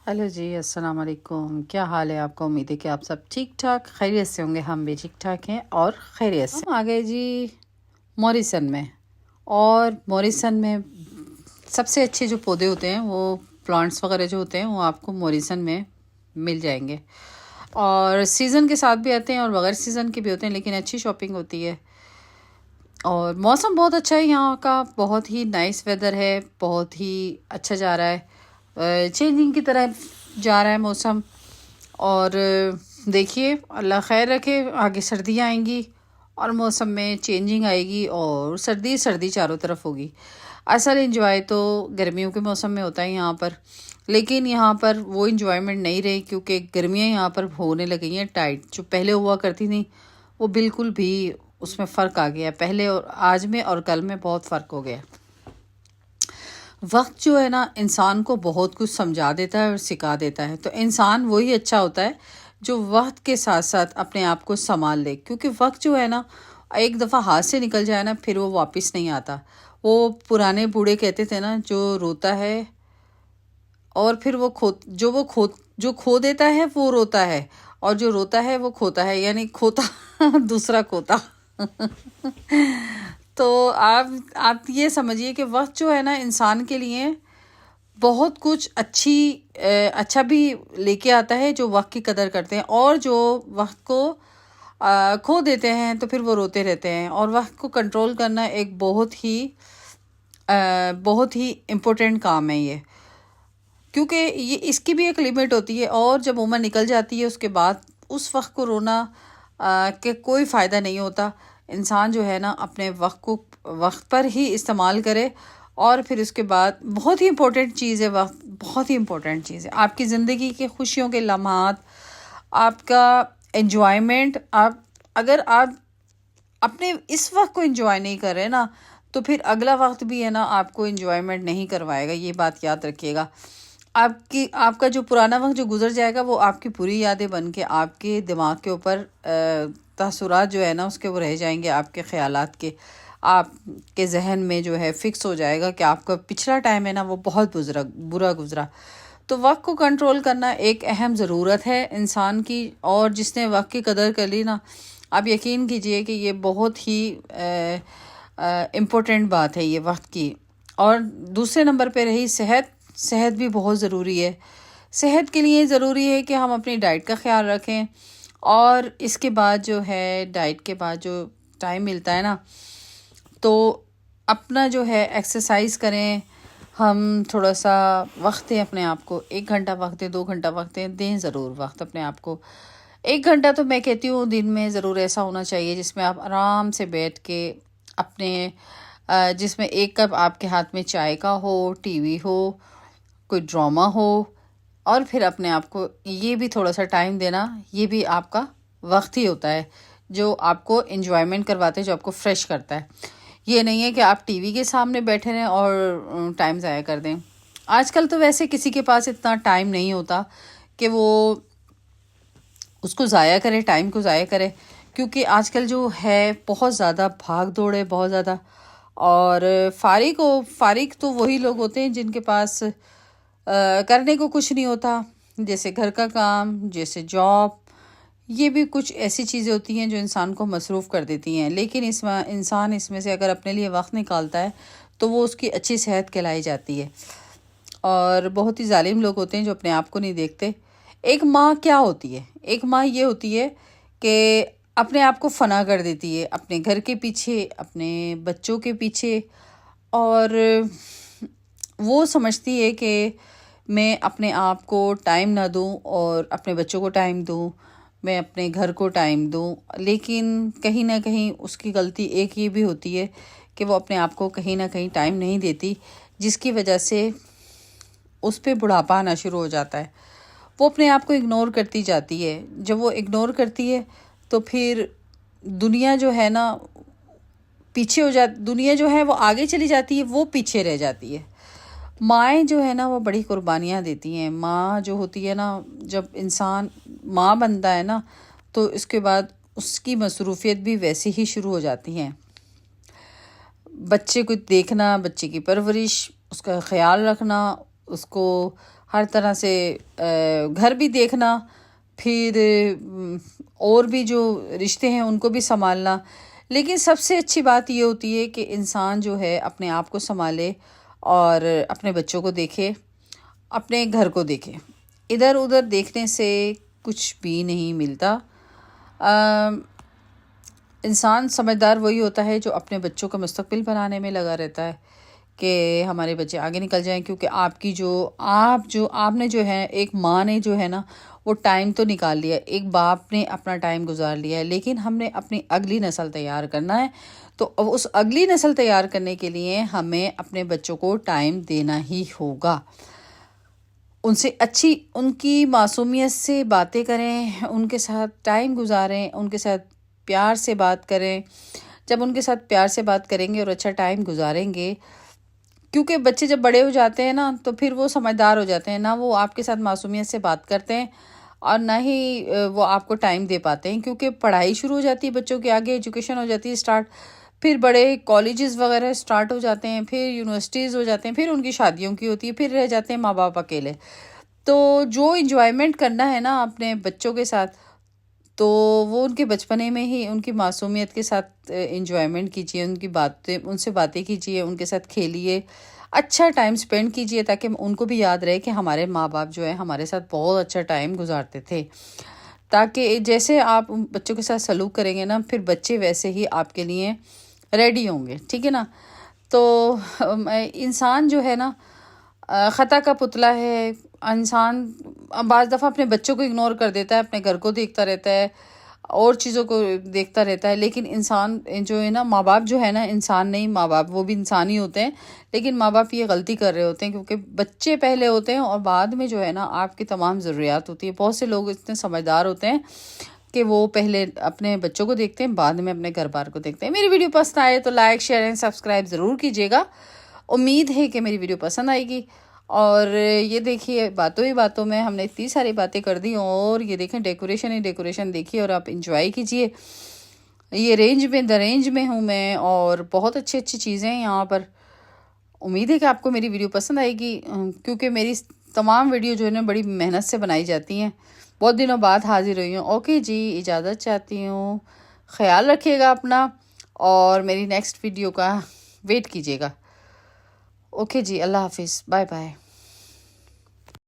Hello जी, अस्सलाम वालेकुम। क्या हाल है आपका? उम्मीद है कि आप सब ठीक ठाक खैरियत से होंगे। हम भी ठीक ठाक हैं और खैरियत से। हम आ गए जी मॉरिसन में। और मॉरिसन में सबसे अच्छे जो पौधे होते हैं, वो प्लांट्स वगैरह जो होते हैं, वो आपको मॉरिसन में मिल जाएंगे। और सीज़न के साथ भी आते हैं और बगैर सीज़न के भी होते हैं, लेकिन अच्छी शॉपिंग होती है। और मौसम बहुत अच्छा है यहाँ का, बहुत ही नाइस वेदर है, बहुत ही अच्छा जा रहा है, चेंजिंग की तरह जा रहा है मौसम। और देखिए, अल्लाह खैर रखे, आगे सर्दियाँ आएंगी और मौसम में चेंजिंग आएगी और सर्दी सर्दी चारों तरफ होगी। असल इंजॉय तो गर्मियों के मौसम में होता है यहाँ पर, लेकिन यहाँ पर वो इंजॉयमेंट नहीं रही, क्योंकि गर्मियाँ यहाँ पर होने लगी हैं टाइट। जो पहले हुआ करती थी वो बिल्कुल भी उसमें फ़र्क आ गया। पहले और आज में और कल में बहुत फ़र्क हो गया। वक्त जो है ना, इंसान को बहुत कुछ समझा देता है और सिखा देता है। तो इंसान वही अच्छा होता है जो वक्त के साथ साथ अपने आप को संभाल ले, क्योंकि वक्त जो है ना, एक दफ़ा हाथ से निकल जाए ना, फिर वो वापस नहीं आता। वो पुराने बूढ़े कहते थे ना, जो रोता है और फिर जो खो देता है वो रोता है, और जो रोता है वो खोता है, यानी खोता दूसरा खोता। तो आप ये समझिए कि वक्त जो है ना, इंसान के लिए बहुत कुछ अच्छा भी लेके आता है। जो वक्त की कदर करते हैं, और जो वक्त को खो देते हैं तो फिर वो रोते रहते हैं। और वक्त को कंट्रोल करना एक बहुत ही इम्पोर्टेंट काम है ये, क्योंकि ये इसकी भी एक लिमिट होती है। और जब उम्र निकल जाती है, उसके बाद उस वक्त को रोना के कोई फ़ायदा नहीं होता। इंसान जो है ना, अपने वक्त को वक्त पर ही इस्तेमाल करे। और फिर उसके बाद बहुत ही इम्पोर्टेंट चीज़ है वक्त, बहुत ही इम्पोर्टेंट चीज़ है आपकी ज़िंदगी के खुशियों के लम्हात, आपका एन्जॉयमेंट। अगर आप अपने इस वक्त को एंजॉय नहीं कर रहे ना, तो फिर अगला वक्त भी है ना, आपको एंजॉयमेंट नहीं करवाएगा। ये बात याद रखिएगा। आपका जो पुराना वक्त जो गुजर जाएगा, वो आपकी पूरी यादें बन के आपके दिमाग के ऊपर तासुरात जो है ना, उसके वो रह जाएंगे, आपके ख्यालात के। आपके जहन में जो है फिक्स हो जाएगा कि आपका पिछला टाइम है ना, वो बहुत बुरा गुजरा। तो वक्त को कंट्रोल करना एक अहम ज़रूरत है इंसान की। और जिसने वक्त की कदर कर ली ना, आप यकीन कीजिए कि ये बहुत ही इम्पोर्टेंट बात है ये वक्त की। और दूसरे नंबर पे रही सेहत भी बहुत ज़रूरी है। सेहत के लिए ज़रूरी है कि हम अपनी डाइट का ख्याल रखें। और इसके बाद जो है, डाइट के बाद जो टाइम मिलता है ना, तो अपना जो है एक्सरसाइज करें। हम थोड़ा सा वक्त दें अपने आप को, 1 घंटा वक्त दें, 2 घंटा वक्त दें ज़रूर वक्त अपने आप को। 1 घंटा तो मैं कहती हूँ दिन में ज़रूर ऐसा होना चाहिए जिसमें आप आराम से बैठ के अपने जिसमें 1 कप आपके हाथ में चाय का हो, टीवी हो, कोई ड्रामा हो, और फिर अपने आप को ये भी थोड़ा सा टाइम देना। ये भी आपका वक्त ही होता है जो आपको एंजॉयमेंट करवाते हैं, जो आपको फ्रेश करता है। ये नहीं है कि आप टीवी के सामने बैठे रहें और टाइम ज़ाया कर दें। आजकल तो वैसे किसी के पास इतना टाइम नहीं होता कि वो उसको ज़ाया करे, टाइम को ज़ाया करे, क्योंकि आजकल जो है बहुत ज़्यादा भाग दौड़ है, बहुत ज़्यादा। और फारिग तो वही लोग होते हैं जिनके पास करने को कुछ नहीं होता, जैसे घर का काम, जैसे जॉब। ये भी कुछ ऐसी चीज़ें होती हैं जो इंसान को मसरूफ़ कर देती हैं। लेकिन इंसान इसमें से अगर अपने लिए वक्त निकालता है, तो वो उसकी अच्छी सेहत कहलाई जाती है। और बहुत ही जालिम लोग होते हैं जो अपने आप को नहीं देखते। एक माँ क्या होती है? एक माँ ये होती है कि अपने आप को फ़ना कर देती है अपने घर के पीछे, अपने बच्चों के पीछे। और वो समझती है कि मैं अपने आप को टाइम ना दूं और अपने बच्चों को टाइम दूं, मैं अपने घर को टाइम दूं। लेकिन कहीं ना कहीं उसकी गलती एक ये भी होती है कि वो अपने आप को कहीं ना कहीं टाइम नहीं देती, जिसकी वजह से उस पर बुढ़ापा आना शुरू हो जाता है। वो अपने आप को इग्नोर करती जाती है। जब वो इग्नोर करती है, तो फिर दुनिया जो है ना पीछे हो जा दुनिया जो है वो आगे चली जाती है, वो पीछे रह जाती है। माएँ जो है ना, वो बड़ी कुर्बानियाँ देती हैं। माँ जो होती है ना, जब इंसान माँ बनता है ना, तो इसके बाद उसकी मसरूफ़ियत भी वैसे ही शुरू हो जाती हैं। बच्चे को देखना, बच्चे की परवरिश, उसका ख्याल रखना, उसको ہر طرح سے گھر بھی دیکھنا، پھر اور بھی جو رشتے ہیں ان کو بھی سنبھالنا. لیکن سب سے اچھی بات یہ ہوتی ہے کہ انسان جو ہے اپنے آپ کو سنبھالے اور اپنے بچوں کو دیکھے، اپنے گھر کو دیکھے. ادھر ادھر دیکھنے سے کچھ بھی نہیں ملتا. انسان سمجھدار وہی ہوتا ہے جو اپنے بچوں کا مستقبل بنانے میں لگا رہتا ہے کہ ہمارے بچے آگے نکل جائیں. کیونکہ آپ نے جو ہے، ایک ماں نے جو ہے نا وہ ٹائم تو نکال لیا، ایک باپ نے اپنا ٹائم گزار لیا ہے، لیکن ہم نے اپنی اگلی نسل تیار کرنا ہے. تو اس اگلی نسل تیار کرنے کے لیے ہمیں اپنے بچوں کو ٹائم دینا ہی ہوگا. ان سے ان کی معصومیت سے باتیں کریں، ان کے ساتھ ٹائم گزاریں، ان کے ساتھ پیار سے بات کریں. جب ان کے ساتھ پیار سے بات کریں گے اور اچھا ٹائم گزاریں گے، کیونکہ بچے جب بڑے ہو جاتے ہیں نا تو پھر وہ سمجھدار ہو جاتے ہیں، نہ وہ آپ کے ساتھ معصومیت سے بات کرتے ہیں اور نہ ہی وہ آپ کو ٹائم دے پاتے ہیں. کیونکہ پڑھائی شروع ہو جاتی ہے بچوں کے، آگے ایجوکیشن ہو جاتی ہے اسٹارٹ، پھر بڑے کالجز وغیرہ اسٹارٹ ہو جاتے ہیں، پھر یونیورسٹیز ہو جاتے ہیں، پھر ان کی شادیوں کی ہوتی ہے، پھر رہ جاتے ہیں ماں باپ اکیلے. تو جو انجوائمنٹ کرنا ہے نا اپنے بچوں کے ساتھ، تو وہ ان کے بچپنے میں ہی ان کی معصومیت کے ساتھ انجوائمنٹ کیجیے، ان سے باتیں کیجیے، ان کے ساتھ کھیلیے، اچھا ٹائم سپینڈ کیجیے، تاکہ ان کو بھی یاد رہے کہ ہمارے ماں باپ جو ہے ہمارے ساتھ بہت اچھا ٹائم گزارتے تھے. تاکہ جیسے آپ بچوں کے ساتھ سلوک کریں گے نا، پھر بچے ویسے ہی آپ کے لیے ریڈی ہوں گے. ٹھیک ہے نا؟ تو انسان جو ہے نا خطا کا پتلا ہے. انسان بعض دفعہ اپنے بچوں کو اگنور کر دیتا ہے، اپنے گھر کو دیکھتا رہتا ہے، اور چیزوں کو دیکھتا رہتا ہے. لیکن انسان جو ہے نا، ماں باپ جو ہے نا، انسان نہیں، ماں باپ وہ بھی انسان ہی ہوتے ہیں. لیکن ماں باپ یہ غلطی کر رہے ہوتے ہیں، کیونکہ بچے پہلے ہوتے ہیں اور بعد میں جو ہے نا آپ کی تمام ضروریات ہوتی ہے. بہت سے لوگ اتنے سمجھدار ہوتے ہیں کہ وہ پہلے اپنے بچوں کو دیکھتے ہیں، بعد میں اپنے گھر بار کو دیکھتے ہیں. میری ویڈیو پسند آئے تو لائک، شیئر اینڈ سبسکرائب ضرور کیجیے گا. امید ہے کہ میری ویڈیو پسند آئے گی. اور یہ دیکھیے، باتوں ہی باتوں میں ہم نے اتنی ساری باتیں کر دی، اور یہ دیکھیں ڈیکوریشن ہی ڈیکوریشن دیکھیے اور آپ انجوائے کیجیے. یہ رینج میں ہوں میں، اور بہت اچھی چیزیں ہیں یہاں پر. امید ہے کہ آپ کو میری ویڈیو پسند آئے گی، کیونکہ میری تمام ویڈیو جو ہے نا بڑی محنت سے بنائی جاتی ہیں. بہت دنوں بعد حاضر ہوئی ہوں. اوکے جی، اجازت چاہتی ہوں. خیال رکھیے گا اپنا، اور میری نیکسٹ ویڈیو کا ویٹ کیجیے گا. اوکے جی، اللہ حافظ، بائے بائے.